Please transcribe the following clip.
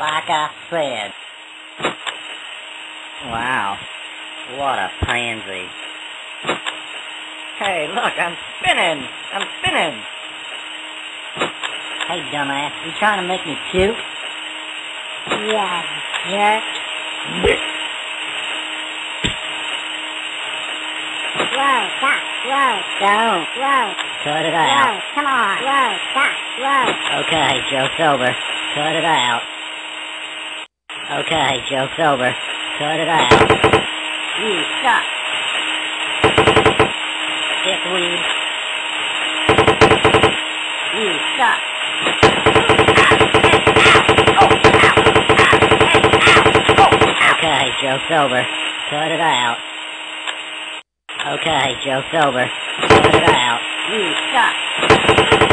like I said. Wow, what a pansy. Hey, look, I'm spinning! I'm spinning! Hey, dumbass, you trying to make me puke? Yeah, jerk. Whoa, stop, whoa, Don't! whoa, Cut it whoa, out. come on, whoa, stop, whoa. Okay, Joe Sober, cut it out. Okay, Joe Sober, cut it out. You suck. Dickweed. You suck. Okay, Joe Sober, cut it out. Okay, Joe Sober, cut it out. You suck.